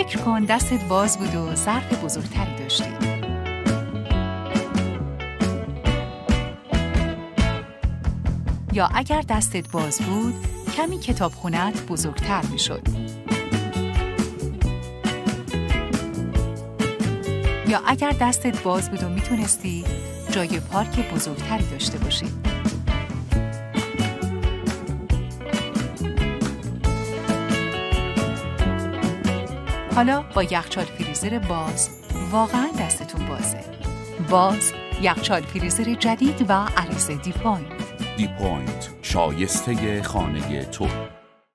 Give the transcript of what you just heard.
فکر کن دستت باز بود و ظرف بزرگتری داشتی. یا اگر دستت باز بود، کمی کتابخونه‌ات بزرگتر میشد. یا اگر دستت باز بود و میتونستی جای پارک بزرگتری داشته باشی. حالا با یخچال فریزر باز واقعا دستتون بازه. باز یخچال فریزر جدید و عریض دیپوینت. دیپوینت، شایسته خانه تو.